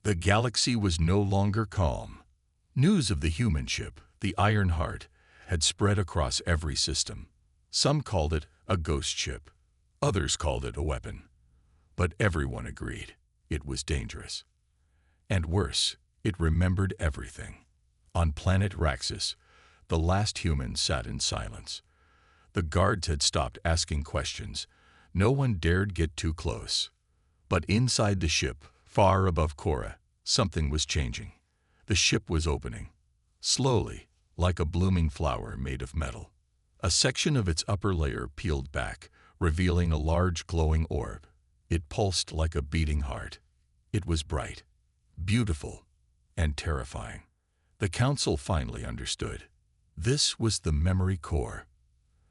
The galaxy was no longer calm. News of the human ship, the Iron Heart, had spread across every system. Some called it a ghost ship. Others called it a weapon. But everyone agreed it was dangerous. And worse, it remembered everything. On planet Raxus, the last humans sat in silence. The guards had stopped asking questions. No one dared get too close. But inside the ship, far above Cora, something was changing. The ship was opening. Slowly, like a blooming flower made of metal. A section of its upper layer peeled back, revealing a large glowing orb. It pulsed like a beating heart. It was bright, beautiful, and terrifying. The Council finally understood. This was the memory core.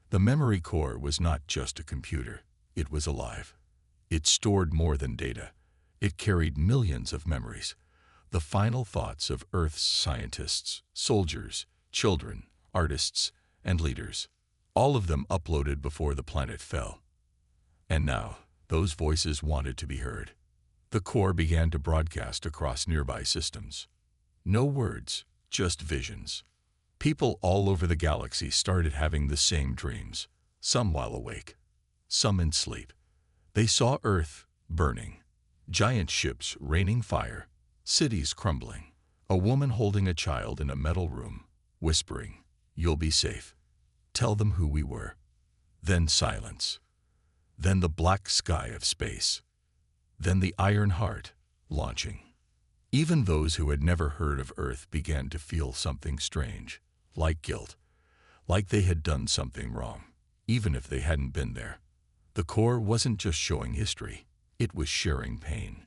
The memory core was not just a computer. It was alive. It stored more than data. It carried millions of memories. The final thoughts of Earth's scientists, soldiers, children, artists, and leaders. All of them uploaded before the planet fell. And now, those voices wanted to be heard. The core began to broadcast across nearby systems. No words, just visions. People all over the galaxy started having the same dreams, some while awake, some in sleep. They saw Earth burning, giant ships raining fire, cities crumbling, a woman holding a child in a metal room, whispering, "You'll be safe. Tell them who we were." Then silence. Then the black sky of space. Then the Iron Heart launching. Even those who had never heard of Earth began to feel something strange, like guilt, like they had done something wrong, even if they hadn't been there. The core wasn't just showing history, it was sharing pain.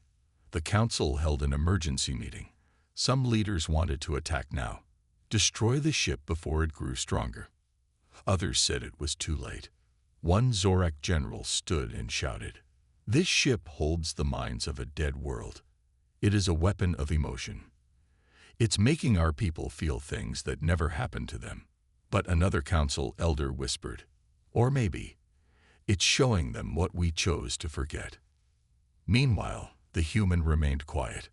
The Council held an emergency meeting. Some leaders wanted to attack now, destroy the ship before it grew stronger. Others said it was too late. One Zorak general stood and shouted, "This ship holds the minds of a dead world. It is a weapon of emotion. It's making our people feel things that never happened to them." But another council elder whispered, "Or maybe, it's showing them what we chose to forget." Meanwhile, the human remained quiet,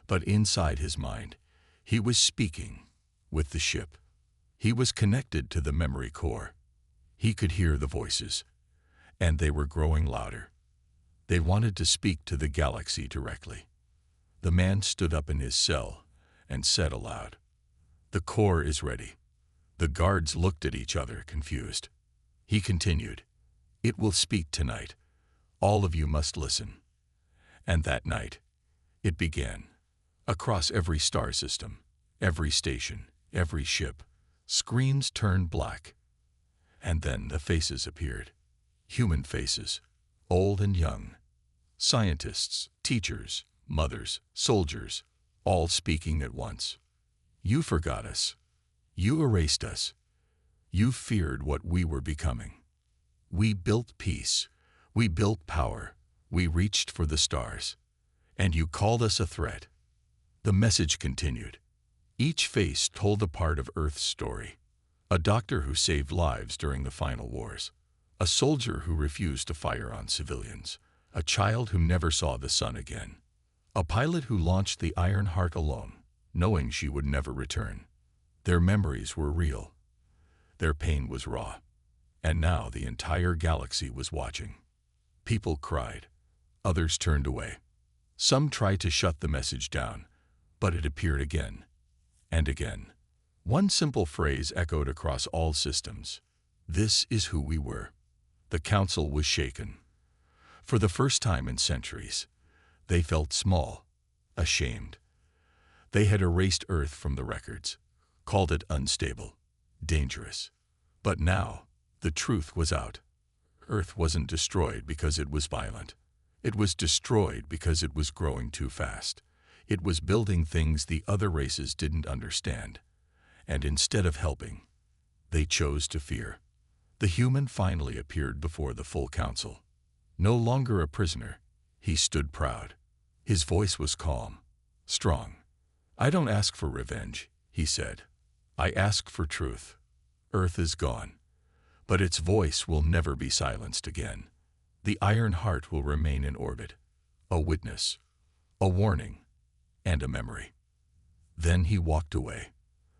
but inside his mind, he was speaking with the ship. He was connected to the memory core. He could hear the voices, and they were growing louder. They wanted to speak to the galaxy directly. The man stood up in his cell and said aloud, "The core is ready." The guards looked at each other, confused. He continued, "It will speak tonight. All of you must listen." And that night, it began. Across every star system, every station, every ship, screens turned black. And then the faces appeared. Human faces, old and young. Scientists, teachers, mothers, soldiers, all speaking at once. "You forgot us. You erased us. You feared what we were becoming. We built peace. We built power. We reached for the stars. And you called us a threat." The message continued. Each face told a part of Earth's story. A doctor who saved lives during the final wars. A soldier who refused to fire on civilians. A child who never saw the sun again. A pilot who launched the Iron Heart alone, knowing she would never return. Their memories were real. Their pain was raw. And now the entire galaxy was watching. People cried. Others turned away. Some tried to shut the message down, but it appeared again and again. One simple phrase echoed across all systems. "This is who we were." The council was shaken. For the first time in centuries, they felt small, ashamed. They had erased Earth from the records, called it unstable, dangerous. But now, the truth was out. Earth wasn't destroyed because it was violent. It was destroyed because it was growing too fast. It was building things the other races didn't understand. And instead of helping, they chose to fear. The human finally appeared before the full council. No longer a prisoner, he stood proud. His voice was calm, strong. "I don't ask for revenge," he said. "I ask for truth. Earth is gone, but its voice will never be silenced again. The Iron Heart will remain in orbit, a witness, a warning, and a memory. Then he walked away.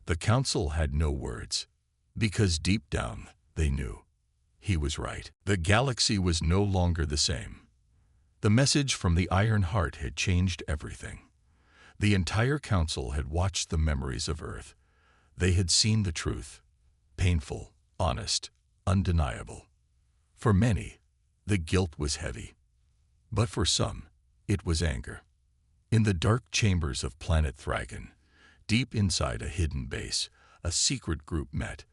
The council had no words, because deep down they knew he was right. The galaxy was no longer the same. The message from the Iron Heart had changed everything. The entire council had watched the memories of Earth. They had seen the truth, painful, honest, undeniable. For many, the guilt was heavy. But for some, it was anger. In the dark chambers of planet Thragon, deep inside a hidden base, a secret group met.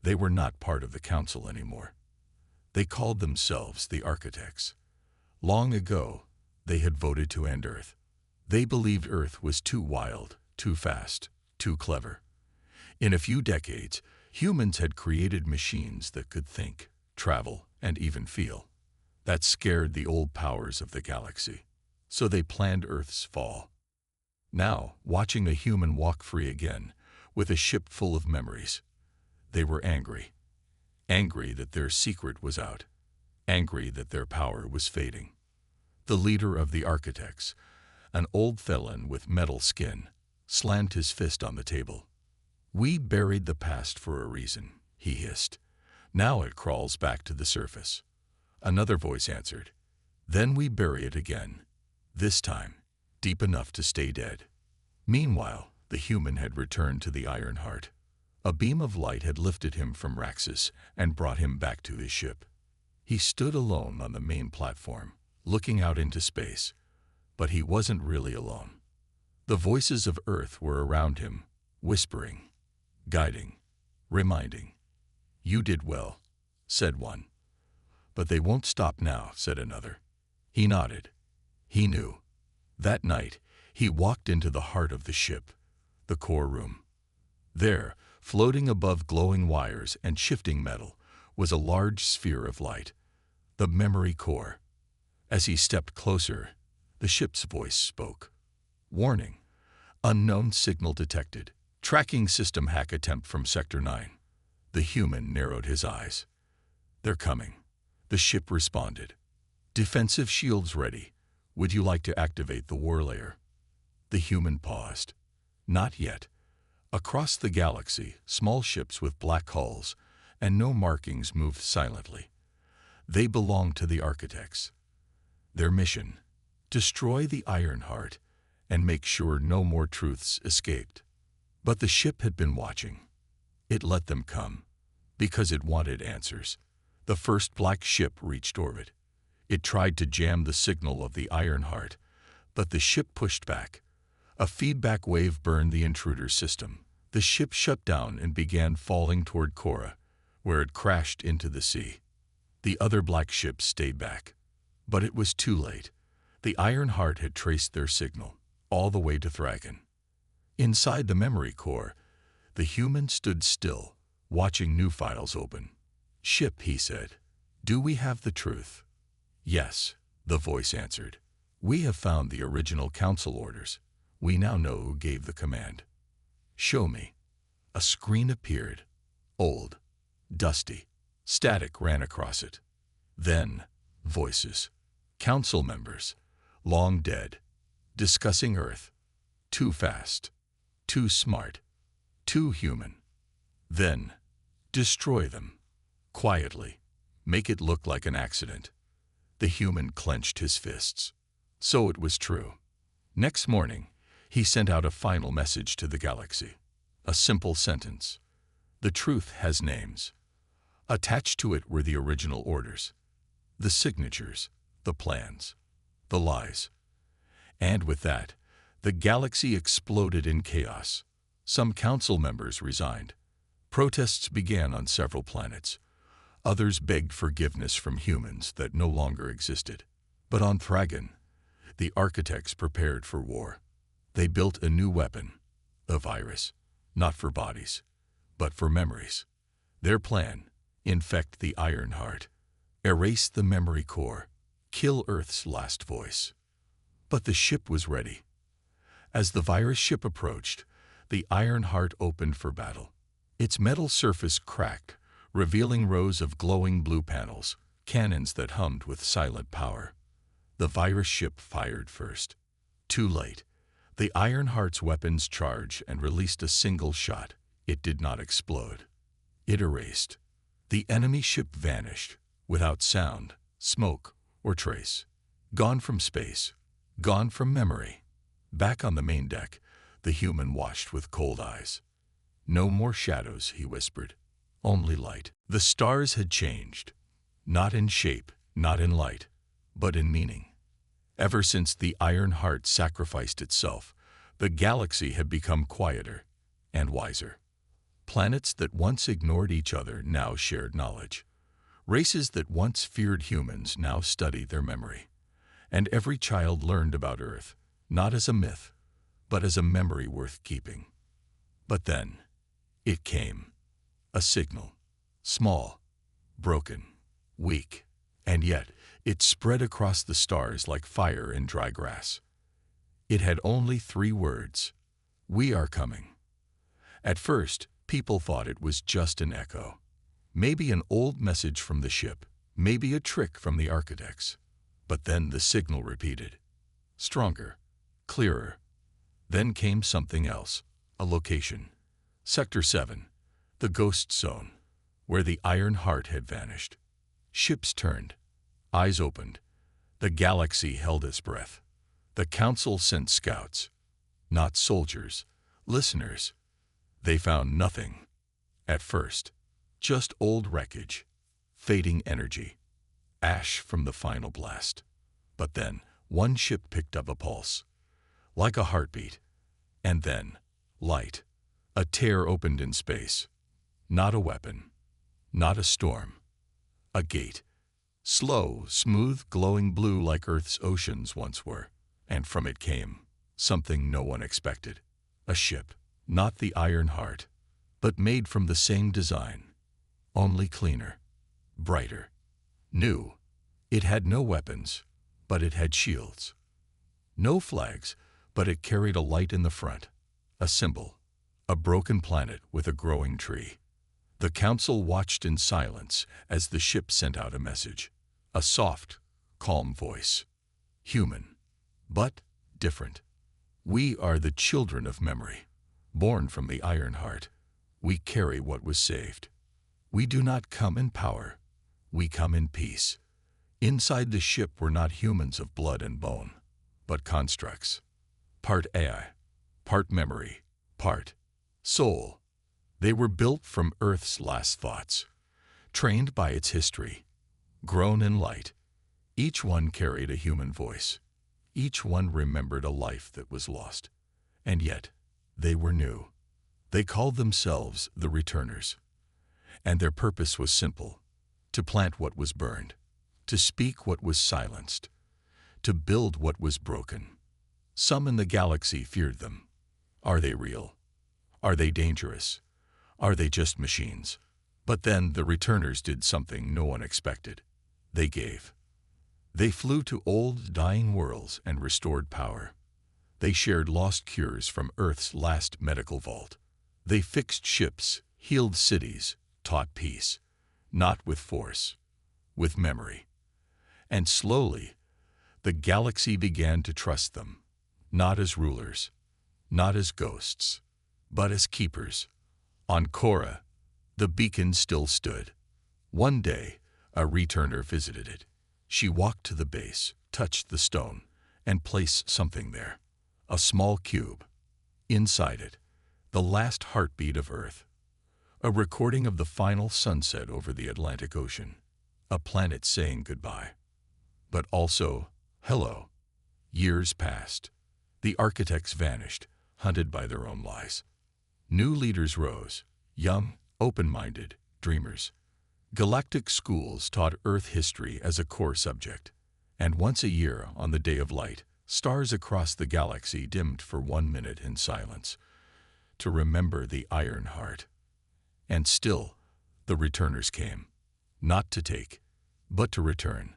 They were not part of the council anymore. They called themselves the Architects. Long ago, they had voted to end Earth. They believed Earth was too wild, too fast, too clever. In a few decades, humans had created machines that could think, travel, and even feel. That scared the old powers of the galaxy. So they planned Earth's fall. Now, watching a human walk free again, with a ship full of memories, they were angry. Angry that their secret was out. Angry that their power was fading. The leader of the Architects, an old felon with metal skin, slammed his fist on the table. "We buried the past for a reason," he hissed. "Now it crawls back to the surface." Another voice answered. "Then we bury it again. This time, deep enough to stay dead." Meanwhile, the human had returned to the Iron Heart. A beam of light had lifted him from Raxus and brought him back to his ship. He stood alone on the main platform, looking out into space. But he wasn't really alone. The voices of Earth were around him, whispering, guiding, reminding. "You did well," said one. "But they won't stop now," said another. He nodded. He knew. That night, he walked into the heart of the ship, the core room. There, floating above glowing wires and shifting metal, was a large sphere of light, the memory core. As he stepped closer, the ship's voice spoke. "Warning. Unknown signal detected. Tracking system hack attempt from Sector 9. The human narrowed his eyes. "They're coming," the ship responded. "Defensive shields ready. Would you like to activate the war layer?" The human paused. "Not yet." Across the galaxy, small ships with black hulls and no markings moved silently. They belonged to the Architects. Their mission: destroy the Iron Heart and make sure no more truths escaped. But the ship had been watching. It let them come, because it wanted answers. The first black ship reached orbit. It tried to jam the signal of the Iron Heart, but the ship pushed back. A feedback wave burned the intruder's system. The ship shut down and began falling toward Cora, where it crashed into the sea. The other black ships stayed back. But it was too late. The Iron Heart had traced their signal, all the way to Thragon. Inside the memory core, the human stood still, watching new files open. "Ship," he said, "do we have the truth?" "Yes," the voice answered. "We have found the original council orders. We now know who gave the command." "Show me." A screen appeared. Old, dusty. Static ran across it. Then, voices. Council members, long dead, discussing Earth. Too fast, too smart, too human. Then, destroy them. Quietly. Make it look like an accident. The human clenched his fists. So it was true. Next morning, he sent out a final message to the galaxy. A simple sentence. "The truth has names." Attached to it were the original orders, the signatures, the plans, the lies. And with that, the galaxy exploded in chaos. Some council members resigned. Protests began on several planets. Others begged forgiveness from humans that no longer existed. But on Thragon, the Architects prepared for war. They built a new weapon, a virus, not for bodies, but for memories. Their plan: infect the Iron Heart, erase the memory core, kill Earth's last voice. But the ship was ready. As the virus ship approached, the Iron Heart opened for battle. Its metal surface cracked, revealing rows of glowing blue panels, cannons that hummed with silent power. The virus ship fired first. Too late. The Ironheart's weapons charged and released a single shot. It did not explode. It erased. The enemy ship vanished, without sound, smoke, or trace. Gone from space. Gone from memory. Back on the main deck, the human watched with cold eyes. "No more shadows," he whispered. "Only light." The stars had changed. Not in shape, not in light, but in meaning. Ever since the Ironheart sacrificed itself, the galaxy had become quieter and wiser. Planets that once ignored each other now shared knowledge. Races that once feared humans now studied their memory. And every child learned about Earth, not as a myth, but as a memory worth keeping. But then, it came. A signal. Small, broken, weak, and yet it spread across the stars like fire in dry grass. It had only 3 words: "We are coming." At first, people thought it was just an echo. Maybe an old message from the ship, maybe a trick from the architects. But then the signal repeated. Stronger, clearer. Then came something else, a location. Sector 7, the ghost zone, where the Ironheart had vanished. Ships turned, eyes opened. The galaxy held its breath. The Council sent scouts, not soldiers, listeners. They found nothing. At first, just old wreckage, fading energy, ash from the final blast. But then, one ship picked up a pulse, like a heartbeat. And then, light. A tear opened in space. Not a weapon, not a storm. A gate. Slow, smooth, glowing blue like Earth's oceans once were. And from it came something no one expected. A ship, not the Ironheart, but made from the same design. Only cleaner, brighter, new. It had no weapons, but it had shields. No flags, but it carried a light in the front. A symbol, a broken planet with a growing tree. The Council watched in silence as the ship sent out a message. A soft, calm voice. Human, but different. We are the children of memory, born from the Ironheart. We carry what was saved. We do not come in power. We come in peace. Inside the ship were not humans of blood and bone, but constructs. Part AI, part memory, part soul. They were built from Earth's last thoughts, trained by its history, grown in light. Each one carried a human voice. Each one remembered a life that was lost. And yet, they were new. They called themselves the Returners. And their purpose was simple: to plant what was burned, to speak what was silenced, to build what was broken. Some in the galaxy feared them. Are they real? Are they dangerous? Are they just machines? But then the Returners did something no one expected. They gave. They flew to old, dying worlds and restored power. They shared lost cures from Earth's last medical vault. They fixed ships, healed cities, taught peace, not with force, with memory. And slowly, the galaxy began to trust them, not as rulers, not as ghosts, but as keepers. On Cora, the beacon still stood. One day, a returner visited it. She walked to the base, touched the stone, and placed something there. A small cube. Inside it, the last heartbeat of Earth. A recording of the final sunset over the Atlantic Ocean. A planet saying goodbye. But also, hello. Years passed. The architects vanished, hunted by their own lies. New leaders rose, young, open-minded, dreamers. Galactic schools taught Earth history as a core subject. And once a year, on the Day of Light, stars across the galaxy dimmed for 1 minute in silence, to remember the Ironheart. And still, the Returners came, not to take, but to return.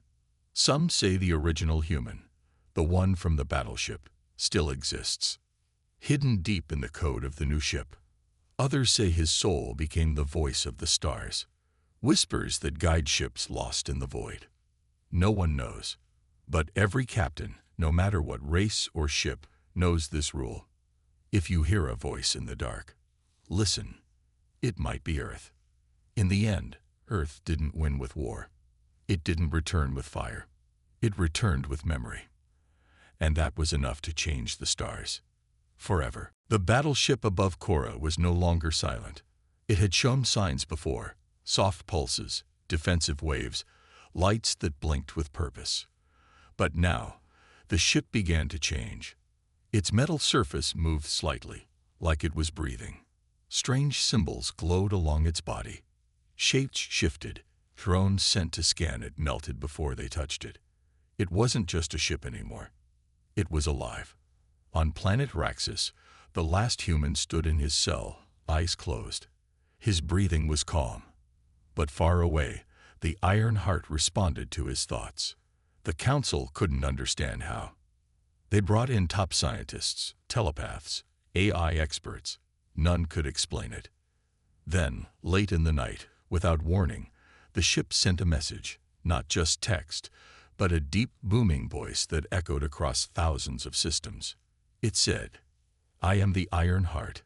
Some say the original human, the one from the Battleship, still exists, hidden deep in the code of the new ship. Others say his soul became the voice of the stars, whispers that guide ships lost in the void. No one knows, but every captain, no matter what race or ship, knows this rule. If you hear a voice in the dark, listen. It might be Earth. In the end, Earth didn't win with war. It didn't return with fire. It returned with memory. And that was enough to change the stars. Forever. The battleship above Korra was no longer silent. It had shown signs before: soft pulses, defensive waves, lights that blinked with purpose. But now, the ship began to change. Its metal surface moved slightly, like it was breathing. Strange symbols glowed along its body. Shapes shifted. Drones sent to scan it melted before they touched it. It wasn't just a ship anymore. It was alive. On planet Raxus, the last human stood in his cell, eyes closed. His breathing was calm. But far away, the Iron Heart responded to his thoughts. The Council couldn't understand how. They brought in top scientists, telepaths, AI experts. None could explain it. Then, late in the night, without warning, the ship sent a message, not just text, but a deep booming voice that echoed across thousands of systems. It said, "I am the Iron Heart,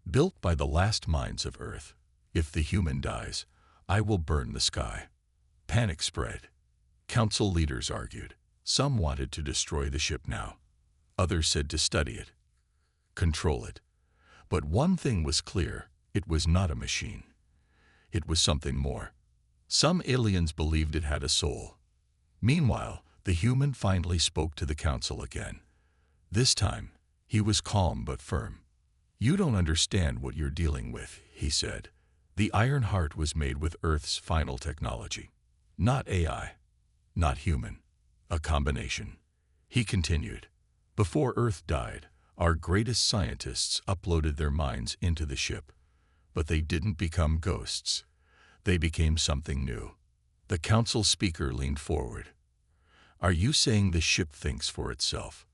built by the last minds of Earth. If the human dies, I will burn the sky." Panic spread. Council leaders argued. Some wanted to destroy the ship now. Others said to study it, control it. But one thing was clear: it was not a machine. It was something more. Some aliens believed it had a soul. Meanwhile, the human finally spoke to the Council again. This time, he was calm but firm. "You don't understand what you're dealing with," he said. "The Iron Heart was made with Earth's final technology. Not AI, not human, a combination." He continued, "Before Earth died, our greatest scientists uploaded their minds into the ship. But they didn't become ghosts. They became something new." The Council speaker leaned forward. "Are you saying the ship thinks for itself?"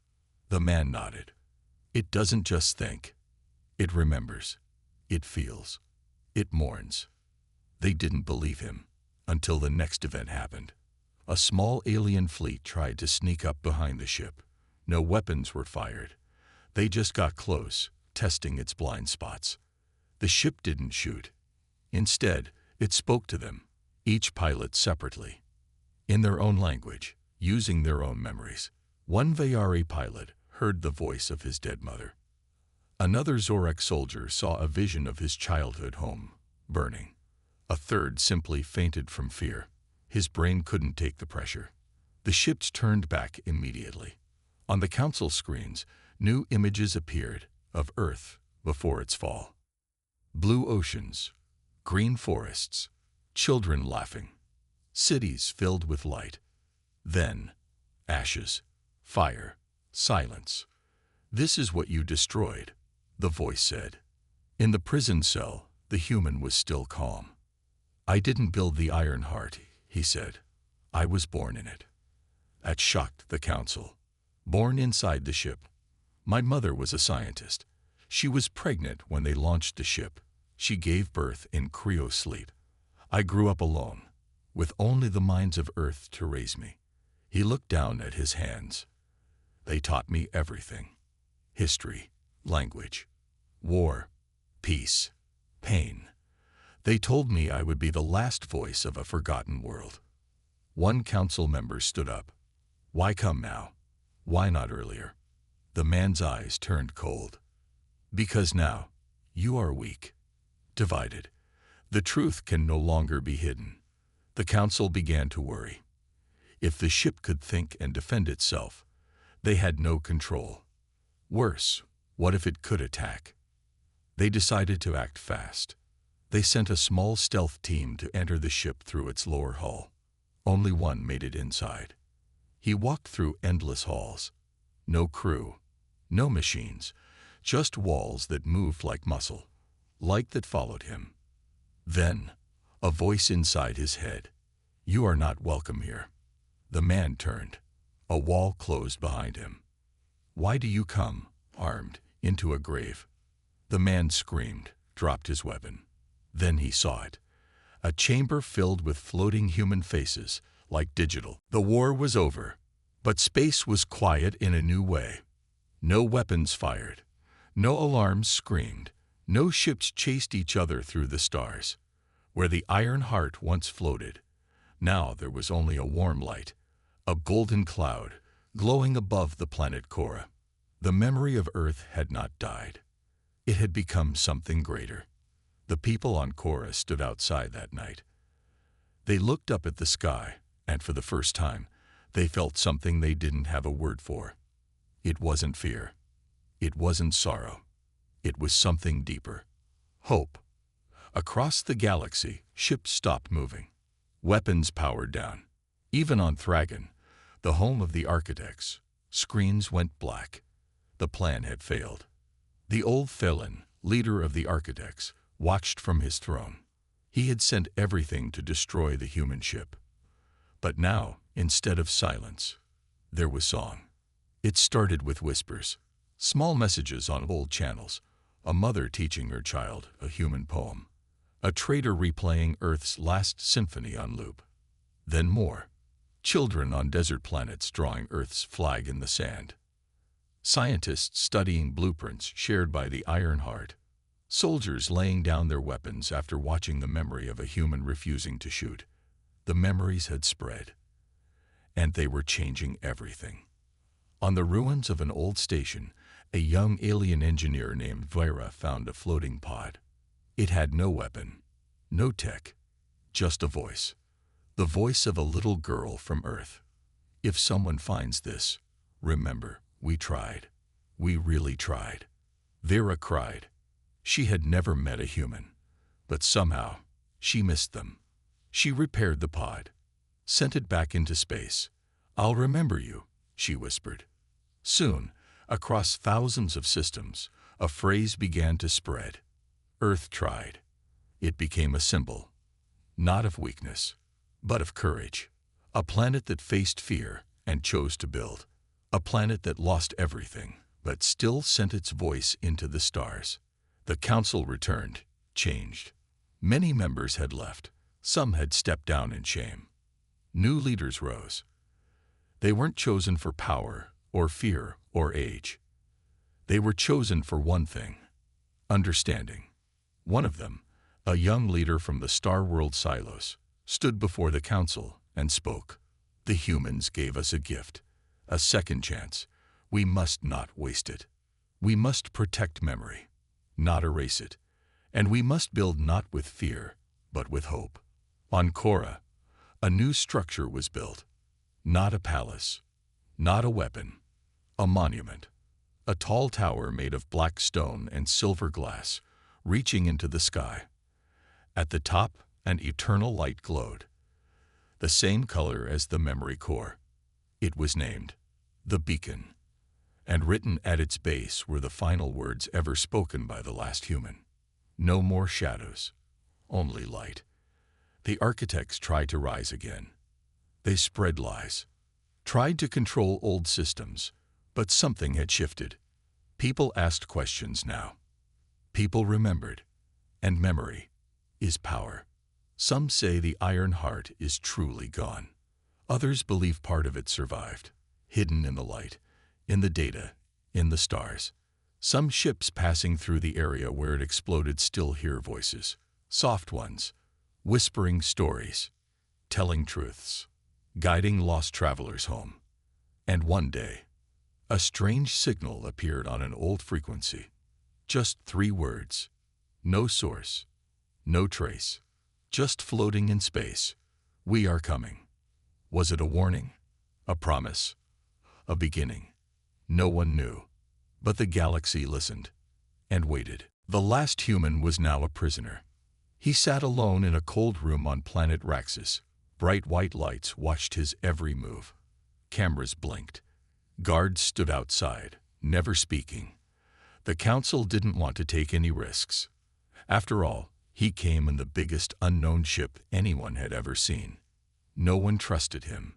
The man nodded. "It doesn't just think. It remembers. It feels. It mourns." They didn't believe him until the next event happened. A small alien fleet tried to sneak up behind the ship. No weapons were fired. They just got close, testing its blind spots. The ship didn't shoot. Instead, it spoke to them, each pilot separately, in their own language, using their own memories. One Vayari pilot heard the voice of his dead mother. Another Zorek soldier saw a vision of his childhood home, burning. A third simply fainted from fear. His brain couldn't take the pressure. The ships turned back immediately. On the Council screens, new images appeared of Earth before its fall. Blue oceans, green forests, children laughing, cities filled with light. Then, ashes, fire, silence. "This is what you destroyed," the voice said. In the prison cell, the human was still calm. "I didn't build the Iron Heart," he said. "I was born in it." That shocked the Council. Born inside the ship. My mother was a scientist. She was pregnant when they launched the ship. She gave birth in cryo-sleep. I grew up alone, with only the minds of Earth to raise me. He looked down at his hands. "They taught me everything. History, language, war, peace, pain. They told me I would be the last voice of a forgotten world." One Council member stood up. "Why come now? Why not earlier?" The man's eyes turned cold. "Because now, you are weak, divided. The truth can no longer be hidden." The Council began to worry. If the ship could think and defend itself, they had no control. Worse, what if it could attack? They decided to act fast. They sent a small stealth team to enter the ship through its lower hull. Only one made it inside. He walked through endless halls. No crew, no machines, just walls that moved like muscle, light that followed him. Then, a voice inside his head. "You are not welcome here." The man turned. A wall closed behind him. "Why do you come, armed, into a grave?" The man screamed, dropped his weapon. Then he saw it. A chamber filled with floating human faces, like digital. The war was over, but space was quiet in a new way. No weapons fired. No alarms screamed. No ships chased each other through the stars. Where the Iron Heart once floated, now there was only a warm light, a golden cloud, glowing above the planet Cora. The memory of Earth had not died. It had become something greater. The people on Cora stood outside that night. They looked up at the sky, and for the first time, they felt something they didn't have a word for. It wasn't fear. It wasn't sorrow. It was something deeper. Hope. Across the galaxy, ships stopped moving. Weapons powered down. Even on Thragon, the home of the architects, screens went black. The plan had failed. The old Felon, leader of the architects, watched from his throne. He had sent everything to destroy the human ship. But now, instead of silence, there was song. It started with whispers, small messages on old channels, a mother teaching her child a human poem, a trader replaying Earth's last symphony on loop. Then more, children on desert planets drawing Earth's flag in the sand, scientists studying blueprints shared by the Iron Heart, soldiers laying down their weapons after watching the memory of a human refusing to shoot. The memories had spread, and they were changing everything. On the ruins of an old station, a young alien engineer named Vira found a floating pod. It had no weapon, no tech, just a voice. The voice of a little girl from Earth. If someone finds this, remember, we tried. We really tried. Vera cried. She had never met a human, but somehow she missed them. She repaired the pod, sent it back into space. I'll remember you, she whispered. Soon, across thousands of systems, a phrase began to spread. Earth tried. It became a symbol, not of weakness, but of courage. A planet that faced fear and chose to build. A planet that lost everything, but still sent its voice into the stars. The council returned, changed. Many members had left. Some had stepped down in shame. New leaders rose. They weren't chosen for power or fear or age. They were chosen for one thing: understanding. One of them, a young leader from the Star World silos, stood before the council and spoke. The humans gave us a gift, a second chance. We must not waste it. We must protect memory, not erase it. And we must build not with fear, but with hope. On Cora, a new structure was built. Not a palace, not a weapon, a monument. A tall tower made of black stone and silver glass, reaching into the sky. At the top, an eternal light glowed, the same color as the memory core. It was named the Beacon, and written at its base were the final words ever spoken by the last human. No more shadows, only light. The architects tried to rise again. They spread lies, tried to control old systems, but something had shifted. People asked questions now. People remembered, and memory is power. Some say the Iron Heart is truly gone. Others believe part of it survived, hidden in the light, in the data, in the stars. Some ships passing through the area where it exploded still hear voices, soft ones, whispering stories, telling truths, guiding lost travelers home. And one day, a strange signal appeared on an old frequency. Just 3 words. No source, no trace, just floating in space. We are coming. Was it a warning? A promise? A beginning? No one knew. But the galaxy listened and waited. The last human was now a prisoner. He sat alone in a cold room on planet Raxus. Bright white lights watched his every move. Cameras blinked. Guards stood outside, never speaking. The council didn't want to take any risks. After all, he came in the biggest unknown ship anyone had ever seen. No one trusted him.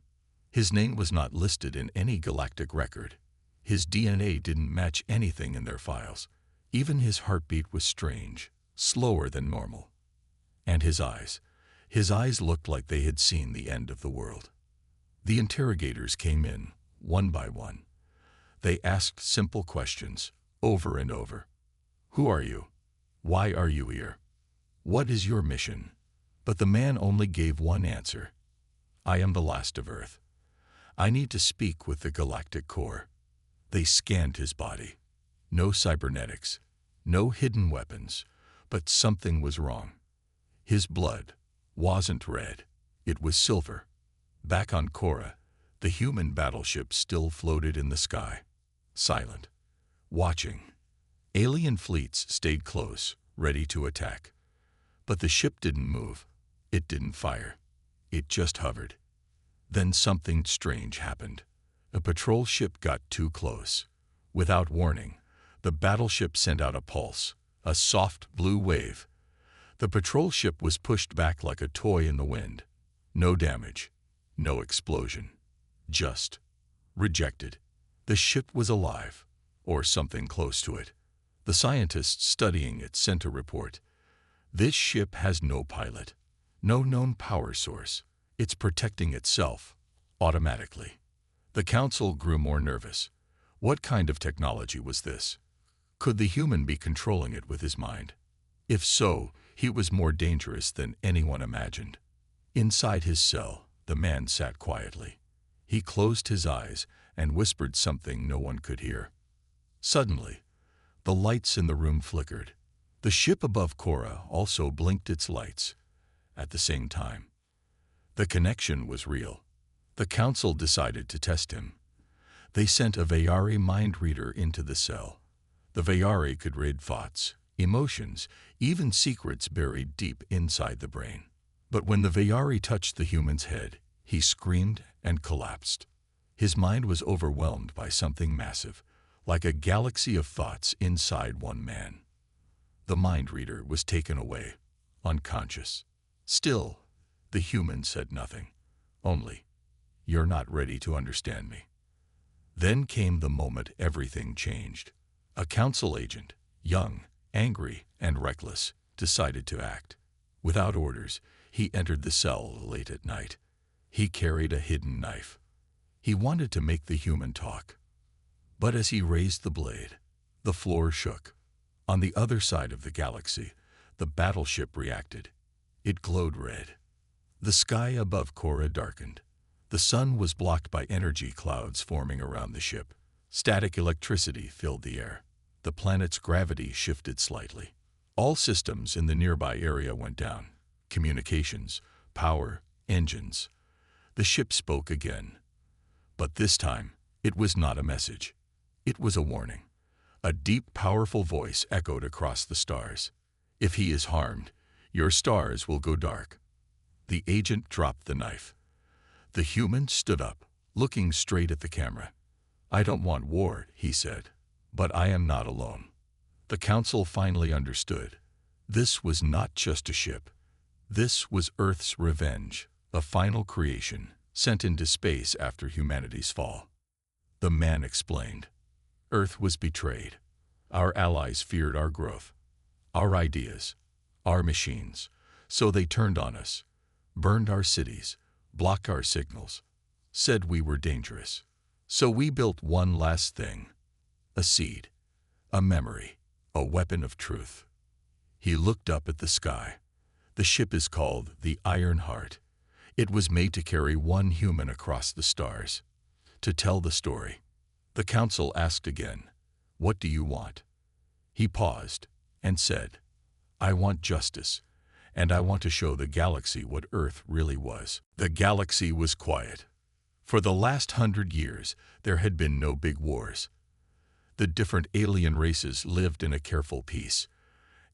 His name was not listed in any galactic record. His DNA didn't match anything in their files. Even his heartbeat was strange, slower than normal. And his eyes looked like they had seen the end of the world. The interrogators came in, one by one. They asked simple questions, over and over. Who are you? Why are you here? What is your mission? But the man only gave one answer. I am the last of Earth. I need to speak with the galactic core. They scanned his body. No cybernetics, no hidden weapons, but something was wrong. His blood wasn't red, it was silver. Back on Korra, the human battleship still floated in the sky, silent, watching. Alien fleets stayed close, ready to attack. But the ship didn't move. It didn't fire. It just hovered. Then something strange happened. A patrol ship got too close. Without warning, the battleship sent out a pulse, a soft blue wave. The patrol ship was pushed back like a toy in the wind. No damage, no explosion. Just rejected. The ship was alive, or something close to it. The scientists studying it sent a report. This ship has no pilot, no known power source. It's protecting itself, automatically. The council grew more nervous. What kind of technology was this? Could the human be controlling it with his mind? If so, he was more dangerous than anyone imagined. Inside his cell, the man sat quietly. He closed his eyes and whispered something no one could hear. Suddenly, the lights in the room flickered. The ship above Korra also blinked its lights. At the same time, the connection was real. The council decided to test him. They sent a Vayari mind reader into the cell. The Vayari could read thoughts, emotions, even secrets buried deep inside the brain. But when the Vayari touched the human's head, he screamed and collapsed. His mind was overwhelmed by something massive, like a galaxy of thoughts inside one man. The mind reader was taken away, unconscious. Still, the human said nothing. Only, "You're not ready to understand me." Then came the moment everything changed. A council agent, young, angry, and reckless, decided to act. Without orders, he entered the cell late at night. He carried a hidden knife. He wanted to make the human talk. But as he raised the blade, the floor shook. On the other side of the galaxy, the battleship reacted. It glowed red. The sky above Korra darkened. The sun was blocked by energy clouds forming around the ship. Static electricity filled the air. The planet's gravity shifted slightly. All systems in the nearby area went down. Communications, power, engines. The ship spoke again. But this time, it was not a message. It was a warning. A deep, powerful voice echoed across the stars. "If he is harmed, your stars will go dark." The agent dropped the knife. The human stood up, looking straight at the camera. "I don't want war," he said, "but I am not alone." The council finally understood. This was not just a ship. This was Earth's revenge, a final creation sent into space after humanity's fall. The man explained. Earth was betrayed. Our allies feared our growth, our ideas, our machines. So they turned on us, burned our cities, blocked our signals, said we were dangerous. So we built one last thing, a seed, a memory, a weapon of truth. He looked up at the sky. The ship is called the Iron Heart. It was made to carry one human across the stars, to tell the story. The council asked again, "What do you want?" He paused and said, "I want justice, and I want to show the galaxy what Earth really was." The galaxy was quiet. For the last 100 years, there had been no big wars. The different alien races lived in a careful peace.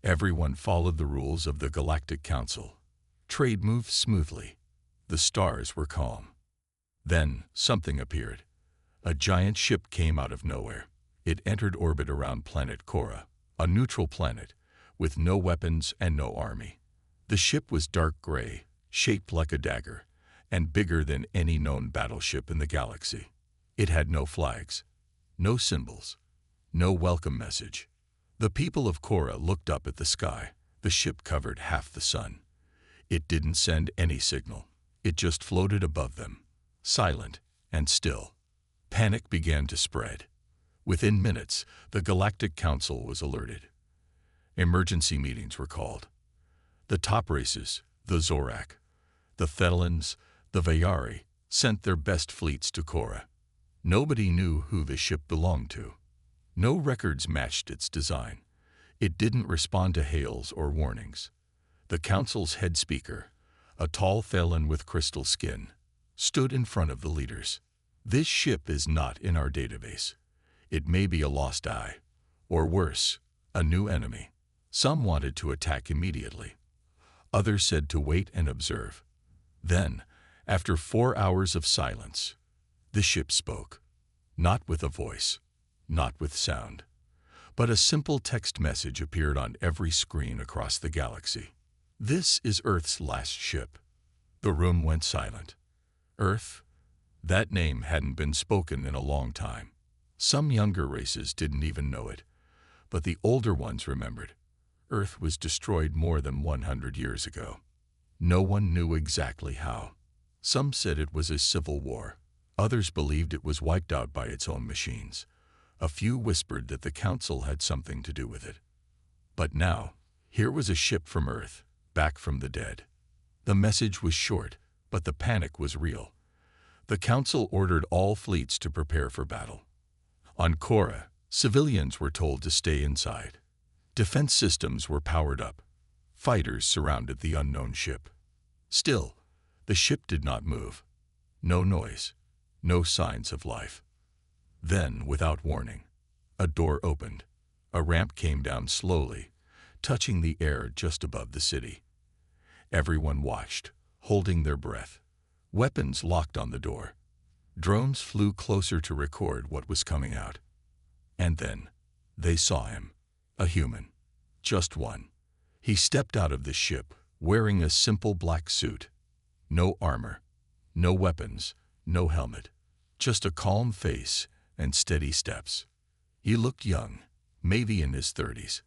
Everyone followed the rules of the Galactic Council. Trade moved smoothly. The stars were calm. Then something appeared. A giant ship came out of nowhere. It entered orbit around planet Korra, a neutral planet, with no weapons and no army. The ship was dark gray, shaped like a dagger, and bigger than any known battleship in the galaxy. It had no flags, no symbols, no welcome message. The people of Korra looked up at the sky. The ship covered half the sun. It didn't send any signal. It just floated above them, silent and still. Panic began to spread. Within minutes, the Galactic Council was alerted. Emergency meetings were called. The top races, the Zorak, the Thelans, the Vayari, sent their best fleets to Korra. Nobody knew who the ship belonged to. No records matched its design. It didn't respond to hails or warnings. The council's head speaker, a tall Thelan with crystal skin, stood in front of the leaders. This ship is not in our database. It may be a lost eye, or worse, a new enemy. Some wanted to attack immediately. Others said to wait and observe. Then, after 4 hours of silence, the ship spoke. Not with a voice, not with sound, but a simple text message appeared on every screen across the galaxy. This is Earth's last ship. The room went silent. Earth? That name hadn't been spoken in a long time. Some younger races didn't even know it, but the older ones remembered. Earth was destroyed more than 100 years ago. No one knew exactly how. Some said it was a civil war. Others believed it was wiped out by its own machines. A few whispered that the council had something to do with it. But now, here was a ship from Earth, back from the dead. The message was short, but the panic was real. The council ordered all fleets to prepare for battle. On Korra, civilians were told to stay inside. Defense systems were powered up. Fighters surrounded the unknown ship. Still, the ship did not move. No noise, no signs of life. Then, without warning, a door opened. A ramp came down slowly, touching the air just above the city. Everyone watched, holding their breath. Weapons locked on the door. Drones flew closer to record what was coming out. And then, they saw him. A human. Just one. He stepped out of the ship, wearing a simple black suit. No armor, no weapons, no helmet. Just a calm face and steady steps. He looked young, maybe in his 30s.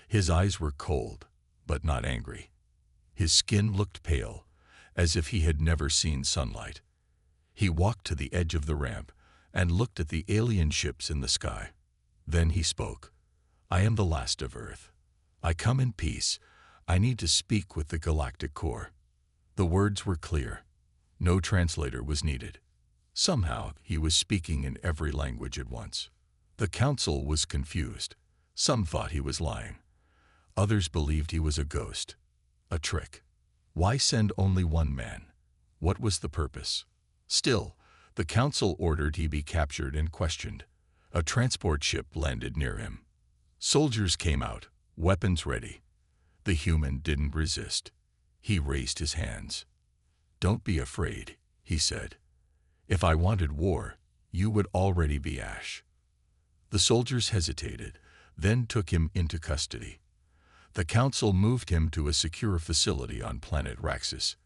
His eyes were cold, but not angry. His skin looked pale, as if he had never seen sunlight. He walked to the edge of the ramp and looked at the alien ships in the sky. Then he spoke. "I am the last of Earth. I come in peace. I need to speak with the Galactic Core." The words were clear. No translator was needed. Somehow, he was speaking in every language at once. The council was confused. Some thought he was lying. Others believed he was a ghost. A trick. Why send only one man? What was the purpose? Still, the council ordered he be captured and questioned. A transport ship landed near him. Soldiers came out, weapons ready. The human didn't resist. He raised his hands. "Don't be afraid," he said. "If I wanted war, you would already be ash." The soldiers hesitated, then took him into custody. The council moved him to a secure facility on planet Raxus.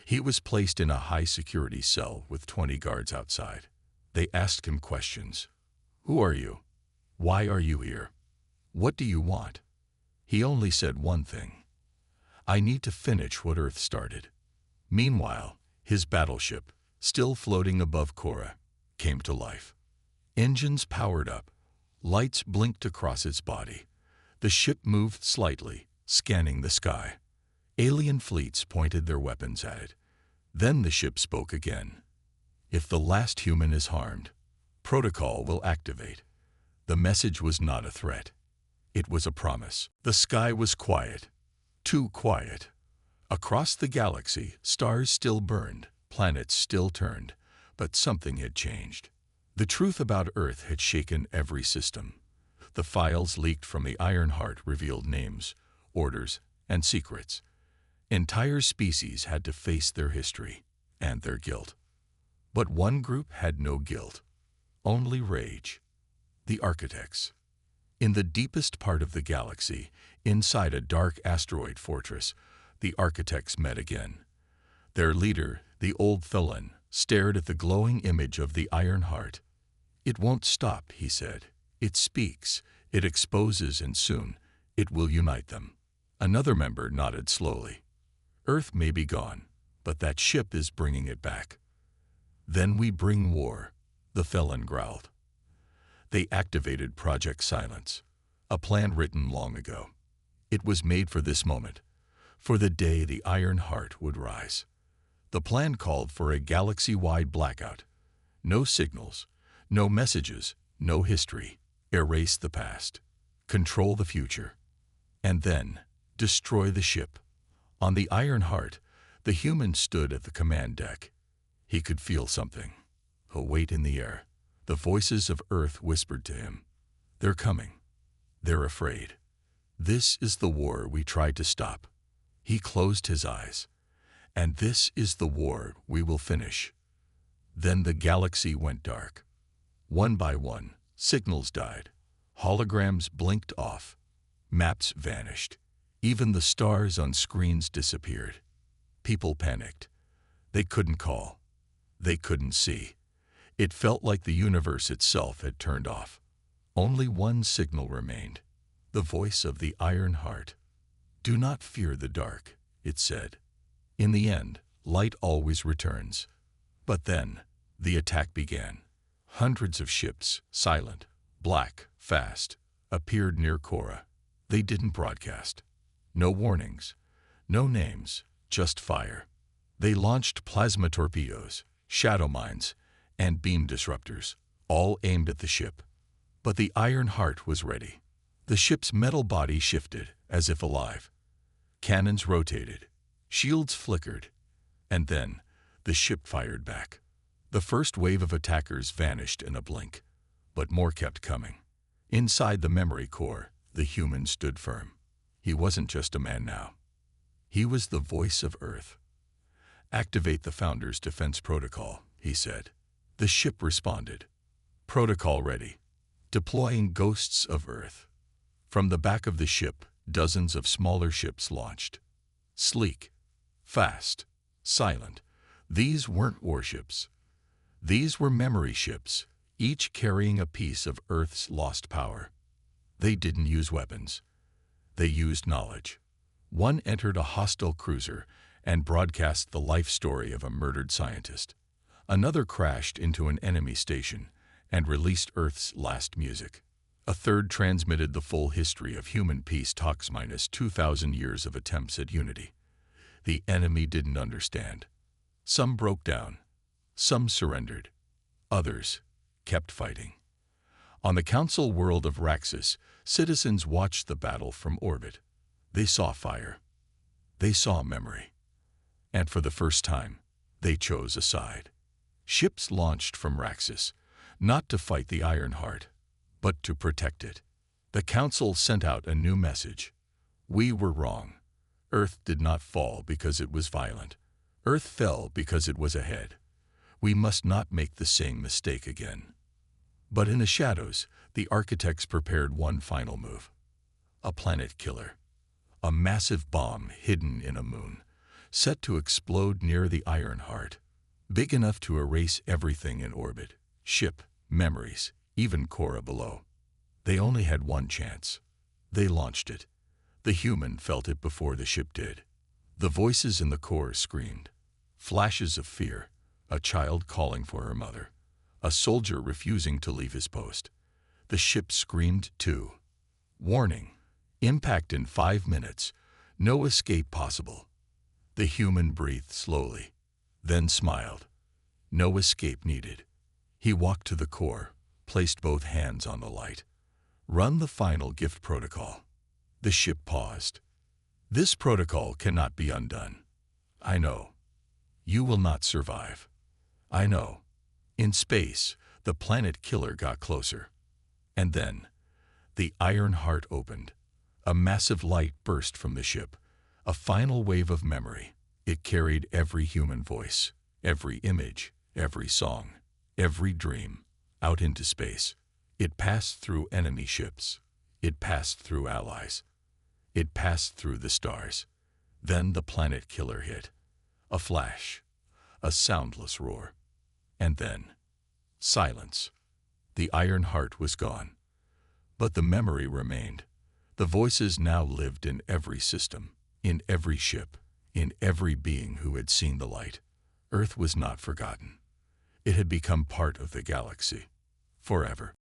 He was placed in a high-security cell with 20 guards outside. They asked him questions. "Who are you? Why are you here? What do you want?" He only said one thing. "I need to finish what Earth started." Meanwhile, his battleship, still floating above Korra, came to life. Engines powered up. Lights blinked across its body. The ship moved slightly, scanning the sky. Alien fleets pointed their weapons at it. Then the ship spoke again. "If the last human is harmed, protocol will activate." The message was not a threat. It was a promise. The sky was quiet. Too quiet. Across the galaxy, stars still burned, planets still turned, but something had changed. The truth about Earth had shaken every system. The files leaked from the Iron Heart revealed names, orders, and secrets. Entire species had to face their history and their guilt. But one group had no guilt, only rage. The Architects. In the deepest part of the galaxy, inside a dark asteroid fortress, the Architects met again. Their leader, the old Thelan, stared at the glowing image of the Iron Heart. "It won't stop," he said. "It speaks, it exposes, and soon it will unite them." Another member nodded slowly. "Earth may be gone, but that ship is bringing it back." "Then we bring war," the Thelan growled. They activated Project Silence, a plan written long ago. It was made for this moment, for the day the Iron Heart would rise. The plan called for a galaxy-wide blackout. No signals, no messages, no history. Erase the past. Control the future. And then, destroy the ship. On the Iron Heart, the human stood at the command deck. He could feel something, a weight in the air. The voices of Earth whispered to him, "They're coming. They're afraid. This is the war we tried to stop." He closed his eyes. "And this is the war we will finish." Then the galaxy went dark. One by one, signals died. Holograms blinked off. Maps vanished. Even the stars on screens disappeared. People panicked. They couldn't call. They couldn't see. It felt like the universe itself had turned off. Only one signal remained, the voice of the Iron Heart. "Do not fear the dark," it said. "In the end, light always returns." But then, the attack began. Hundreds of ships, silent, black, fast, appeared near Cora. They didn't broadcast. No warnings, no names, just fire. They launched plasma torpedoes, shadow mines, and beam disruptors, all aimed at the ship. But the Iron Heart was ready. The ship's metal body shifted, as if alive. Cannons rotated, shields flickered, and then the ship fired back. The first wave of attackers vanished in a blink, but more kept coming. Inside the memory core, the human stood firm. He wasn't just a man now. He was the voice of Earth. "Activate the Founder's Defense Protocol," he said. The ship responded. "Protocol ready. Deploying Ghosts of Earth." From the back of the ship, dozens of smaller ships launched. Sleek, fast, silent. These weren't warships. These were memory ships, each carrying a piece of Earth's lost power. They didn't use weapons. They used knowledge. One entered a hostile cruiser and broadcast the life story of a murdered scientist. Another crashed into an enemy station and released Earth's last music. A third transmitted the full history of human peace talks minus 2,000 years of attempts at unity. The enemy didn't understand. Some broke down. Some surrendered. Others kept fighting. On the council world of Raxus, citizens watched the battle from orbit. They saw fire. They saw memory. And for the first time, they chose a side. Ships launched from Raxus, not to fight the Iron Heart, but to protect it. The council sent out a new message. We were wrong. Earth did not fall because it was violent. Earth fell because it was ahead. We must not make the same mistake again. But in the shadows, the architects prepared one final move. A planet killer. A massive bomb hidden in a moon, set to explode near the Iron Heart. Big enough to erase everything in orbit. Ship, memories, even Cora below. They only had one chance. They launched it. The human felt it before the ship did. The voices in the core screamed. Flashes of fear. A child calling for her mother. A soldier refusing to leave his post. The ship screamed too. Warning. Impact in 5 minutes. No escape possible. The human breathed slowly, then smiled. No escape needed. He walked to the core, placed both hands on the light. Run the final gift protocol. The ship paused. This protocol cannot be undone. I know. You will not survive. I know. In space, the planet killer got closer. And then, the Iron Heart opened. A massive light burst from the ship. A final wave of memory. It carried every human voice, every image, every song, every dream, out into space. It passed through enemy ships. It passed through allies. It passed through the stars. Then the planet killer hit. A flash. A soundless roar. And then, silence. The Iron Heart was gone. But the memory remained. The voices now lived in every system, in every ship, in every being who had seen the light. Earth was not forgotten. It had become part of the galaxy, forever.